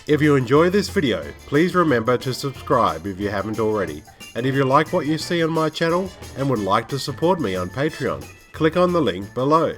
If you enjoy this video, please remember to subscribe if you haven't already. And if you like what you see on my channel and would like to support me on Patreon, click on the link below.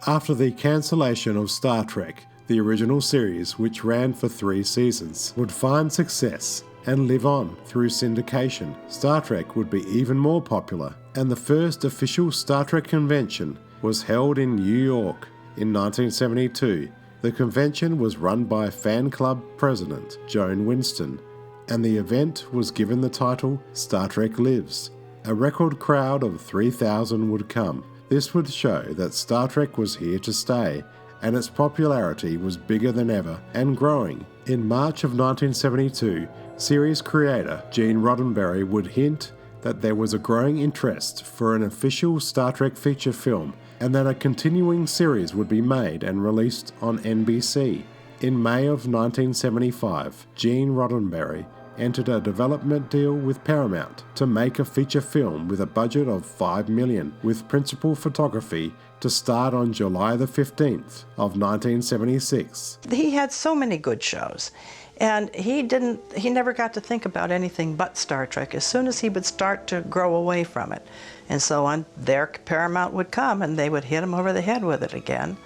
After the cancellation of Star Trek, the original series, which ran for 3 seasons, would find success and live on through syndication. Star Trek would be even more popular, and the first official Star Trek convention was held in New York in 1972. The convention was run by fan club president Joan Winston, and the event was given the title Star Trek Lives. A record crowd of 3,000 would come. This would show that Star Trek was here to stay, and its popularity was bigger than ever and growing. In March of 1972, series creator Gene Roddenberry would hint that there was a growing interest for an official Star Trek feature film, and that a continuing series would be made and released on NBC. In May of 1975, Gene Roddenberry entered a development deal with Paramount to make a feature film with a budget of $5 million, with principal photography to start on July the 15th of 1976. He had so many good shows, and he never got to think about anything but Star Trek as soon as he would start to grow away from it. And so on, there Paramount would come and they would hit him over the head with it again.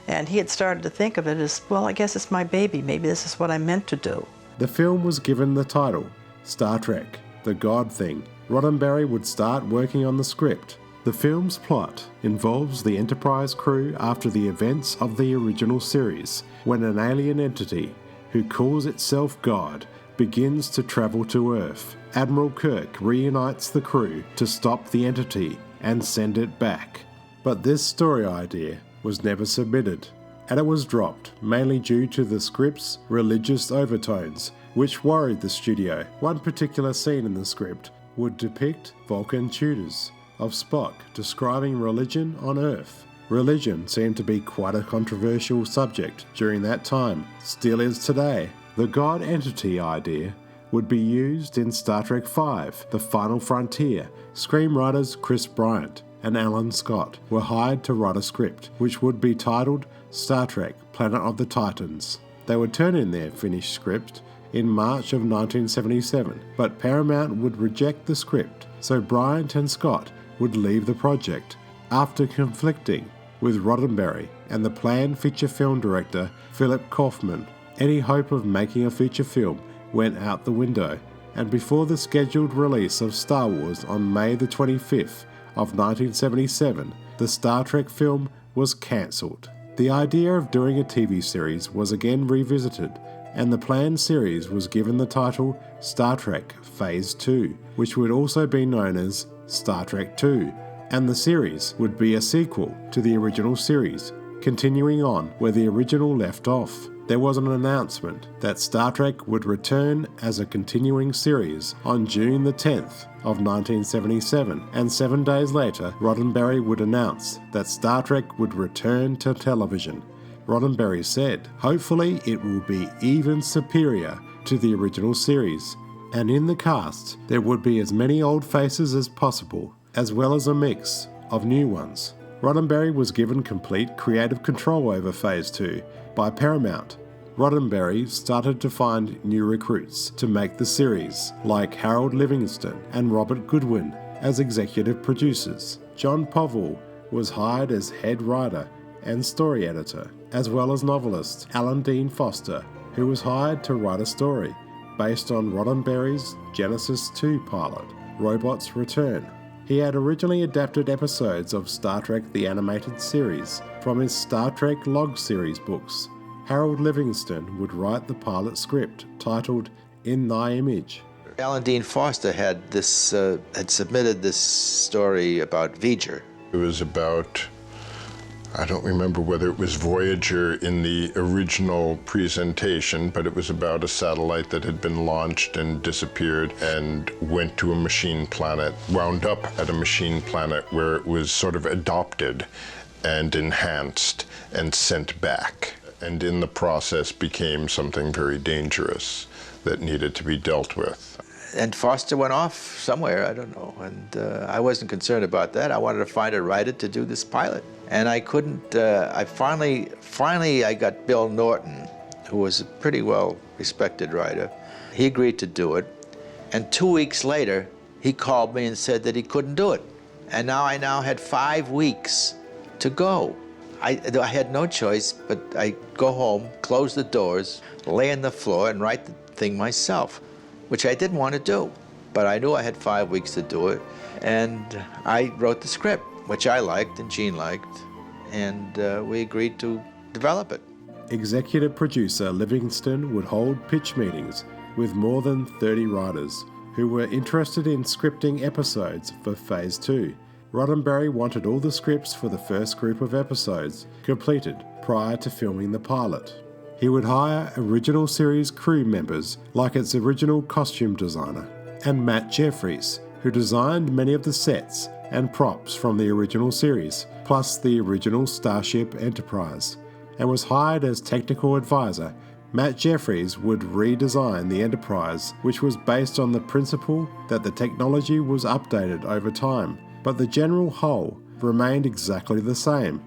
And he had started to think of it as, well, I guess it's my baby. Maybe this is what I meant to do. The film was given the title Star Trek: The God Thing. Roddenberry would start working on the script. The film's plot involves the Enterprise crew after the events of the original series, when an alien entity who calls itself God begins to travel to Earth. Admiral Kirk reunites the crew to stop the entity and send it back. But this story idea was never submitted, and it was dropped, mainly due to the script's religious overtones, which worried the studio. One particular scene in the script would depict Vulcan tutors of Spock describing religion on Earth. Religion seemed to be quite a controversial subject during that time, still is today. The God entity idea would be used in Star Trek V, The Final Frontier. Screenwriters Chris Bryant and Alan Scott were hired to write a script, which would be titled Star Trek: Planet of the Titans. They would turn in their finished script in March of 1977, but Paramount would reject the script, so Bryant and Scott would leave the project. After conflicting with Roddenberry and the planned feature film director Philip Kaufman, any hope of making a feature film went out the window, and before the scheduled release of Star Wars on May the 25th of 1977, the Star Trek film was cancelled. The idea of doing a TV series was again revisited, and the planned series was given the title Star Trek Phase 2, which would also be known as Star Trek 2, and the series would be a sequel to the original series, continuing on where the original left off. There was an announcement that Star Trek would return as a continuing series on June the 10th of 1977, and 7 days later, Roddenberry would announce that Star Trek would return to television. Roddenberry said, "Hopefully it will be even superior to the original series, and in the cast there would be as many old faces as possible, as well as a mix of new ones." Roddenberry was given complete creative control over Phase 2 by Paramount. Roddenberry started to find new recruits to make the series, like Harold Livingston and Robert Goodwin as executive producers. John Povell was hired as head writer and story editor, as well as novelist Alan Dean Foster, who was hired to write a story based on Roddenberry's Genesis 2 pilot, Robots Return. He had originally adapted episodes of Star Trek the Animated Series from his Star Trek log series books. Harold Livingston would write the pilot script titled In Thy Image. Alan Dean Foster had submitted this story about V'ger. It was about, I don't remember whether it was Voyager in the original presentation, but it was about a satellite that had been launched and disappeared and went to a machine planet, wound up at a machine planet where it was sort of adopted and enhanced and sent back, and in the process became something very dangerous that needed to be dealt with. And Foster went off somewhere, I don't know, and I wasn't concerned about that. I wanted to find a writer to do this pilot. And I couldn't, I finally got Bill Norton who was a pretty well-respected writer. He agreed to do it, and 2 weeks later, he called me and said that he couldn't do it. And I had 5 weeks to go. I had no choice, but I go home, close the doors, lay on the floor, and write the thing myself, which I didn't want to do. But I knew I had 5 weeks to do it, and I wrote the script, which I liked and Gene liked, and we agreed to develop it. Executive producer Livingston would hold pitch meetings with more than 30 writers who were interested in scripting episodes for Phase 2. Roddenberry wanted all the scripts for the first group of episodes completed prior to filming the pilot. He would hire original series crew members like its original costume designer, and Matt Jeffries, who designed many of the sets and props from the original series, plus the original Starship Enterprise, and was hired as technical advisor. Matt Jeffries would redesign the Enterprise, which was based on the principle that the technology was updated over time, but the general hull remained exactly the same.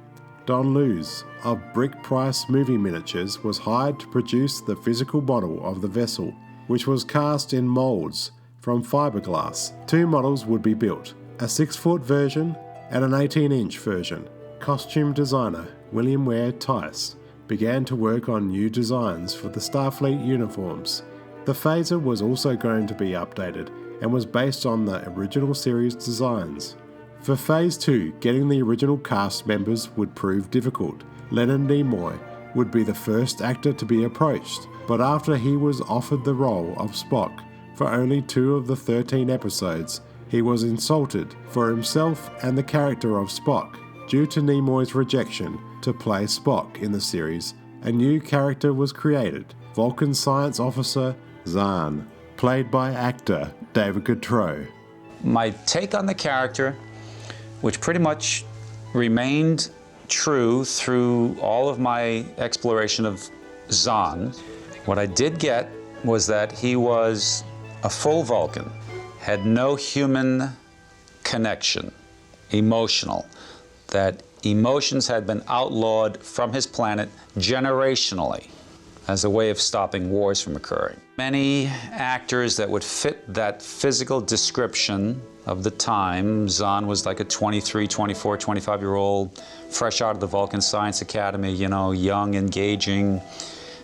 Don Lewis of Brick Price Movie Miniatures was hired to produce the physical model of the vessel, which was cast in moulds from fiberglass. 2 models would be built, a 6-foot version and an 18-inch version. Costume designer William Ware Tice began to work on new designs for the Starfleet uniforms. The phaser was also going to be updated and was based on the original series designs. For Phase 2, getting the original cast members would prove difficult. Leonard Nimoy would be the first actor to be approached, but after he was offered the role of Spock for only 2 of the 13 episodes, he was insulted for himself and the character of Spock. Due to Nimoy's rejection to play Spock in the series, a new character was created, Vulcan Science Officer Zahn, played by actor David Gautreaux. My take on the character, which pretty much remained true through all of my exploration of Zahn, what I did get was that he was a full Vulcan, had no human connection, emotional, that emotions had been outlawed from his planet generationally as a way of stopping wars from occurring. Many actors that would fit that physical description of the time. Zahn was like a 23, 24, 25-year-old, fresh out of the Vulcan Science Academy, you know, young, engaging,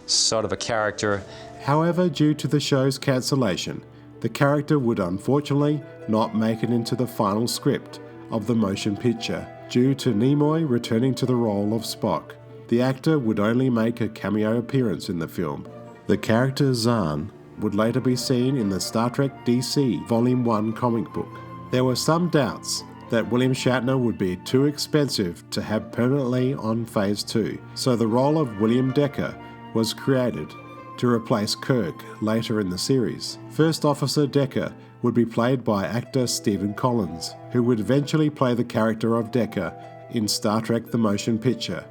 sort of a character. However, due to the show's cancellation, the character would unfortunately not make it into the final script of the motion picture, due to Nimoy returning to the role of Spock. The actor would only make a cameo appearance in the film. The character Zahn would later be seen in the Star Trek DC Volume 1 comic book. There were some doubts that William Shatner would be too expensive to have permanently on Phase 2, so the role of William Decker was created to replace Kirk later in the series. First Officer Decker would be played by actor Stephen Collins, who would eventually play the character of Decker in Star Trek the Motion Picture.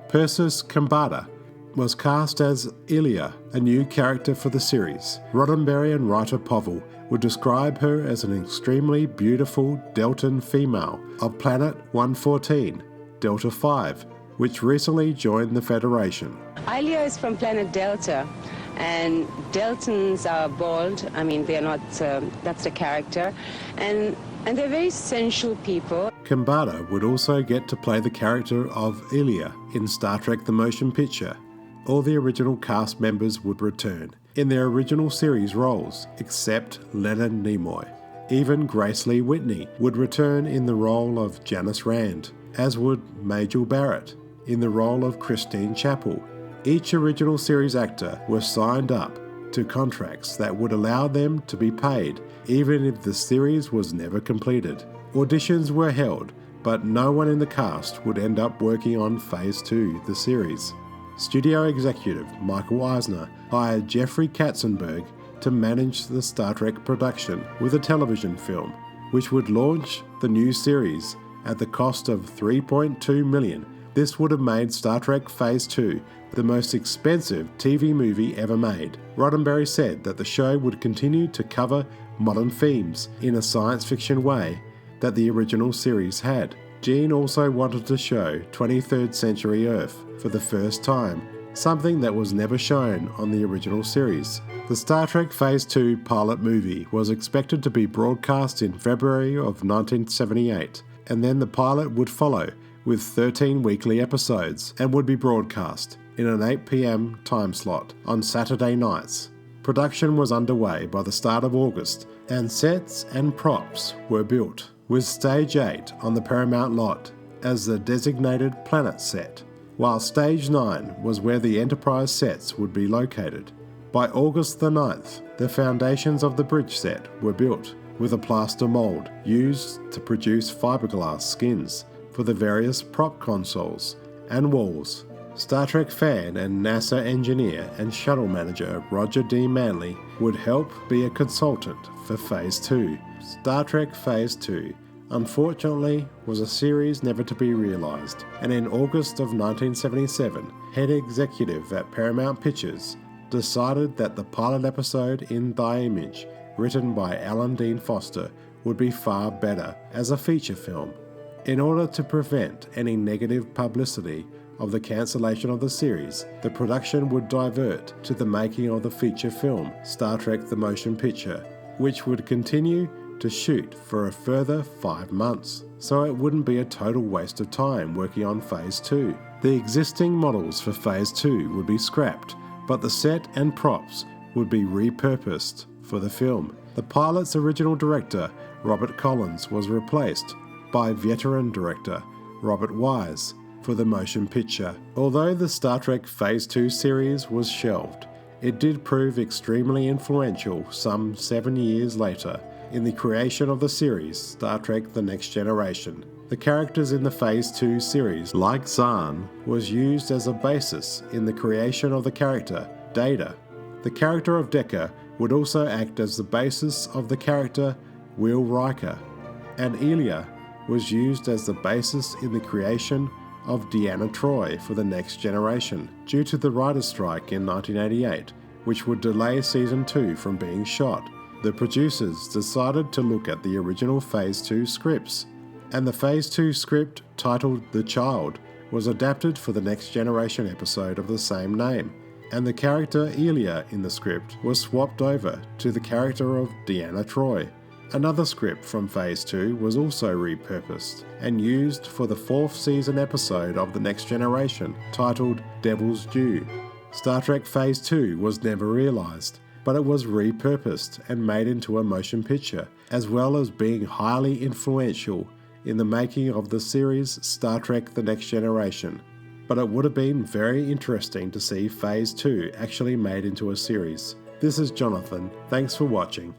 Persis Kambata was cast as Ilya, a new character for the series. Roddenberry and writer Povell would describe her as an extremely beautiful Deltan female of planet 114, Delta 5, which recently joined the Federation. Ilya is from planet Delta, and Deltans are bald. I mean, they're not, that's the character, and they're very sensual people. Kambata would also get to play the character of Ilya in Star Trek the Motion Picture. All the original cast members would return in their original series roles, except Leonard Nimoy. Even Grace Lee Whitney would return in the role of Janice Rand, as would Majel Barrett in the role of Christine Chappell. Each original series actor was signed up to contracts that would allow them to be paid even if the series was never completed. Auditions were held, but no one in the cast would end up working on Phase 2, the series. Studio executive Michael Eisner hired Jeffrey Katzenberg to manage the Star Trek production with a television film, which would launch the new series at the cost of $3.2 million. This would have made Star Trek Phase 2 the most expensive TV movie ever made. Roddenberry said that the show would continue to cover modern themes in a science fiction way that the original series had. Gene also wanted to show 23rd century Earth for the first time, something that was never shown on the original series. The Star Trek Phase 2 pilot movie was expected to be broadcast in February of 1978, and then the pilot would follow with 13 weekly episodes and would be broadcast in an 8 p.m. time slot on Saturday nights. Production was underway by the start of August, and sets and props were built, with Stage 8 on the Paramount lot as the designated planet set, while Stage 9 was where the Enterprise sets would be located. By August the 9th, the foundations of the bridge set were built, with a plaster mould used to produce fiberglass skins for the various prop consoles and walls. Star Trek fan and NASA engineer and shuttle manager Roger D. Manley would help be a consultant for Phase 2. Star Trek Phase 2, unfortunately, was a series never to be realised, and in August of 1977, head executive at Paramount Pictures decided that the pilot episode In Thy Image, written by Alan Dean Foster, would be far better as a feature film. In order to prevent any negative publicity of the cancellation of the series, the production would divert to the making of the feature film Star Trek the Motion Picture, which would continue to shoot for a further 5 months, so it wouldn't be a total waste of time working on Phase 2. The existing models for Phase 2 would be scrapped, but the set and props would be repurposed for the film. The pilot's original director, Robert Collins, was replaced by veteran director Robert Wise for the motion picture. Although the Star Trek Phase 2 series was shelved, it did prove extremely influential some 7 years later in the creation of the series Star Trek The Next Generation. The characters in the Phase 2 series, like Zahn, was used as a basis in the creation of the character Data. The character of Decker would also act as the basis of the character Will Riker, and Elia was used as the basis in the creation of Deanna Troi for The Next Generation, due to the writer's strike in 1988, which would delay Season 2 from being shot. The producers decided to look at the original Phase 2 scripts, and the Phase 2 script, titled The Child, was adapted for the Next Generation episode of the same name, and the character Elia in the script was swapped over to the character of Deanna Troi. Another script from Phase 2 was also repurposed and used for the 4th season episode of The Next Generation, titled Devil's Due. Star Trek Phase 2 was never realised, but it was repurposed and made into a motion picture, as well as being highly influential in the making of the series Star Trek The Next Generation. But it would have been very interesting to see Phase 2 actually made into a series. This is Jonathan. Thanks for watching.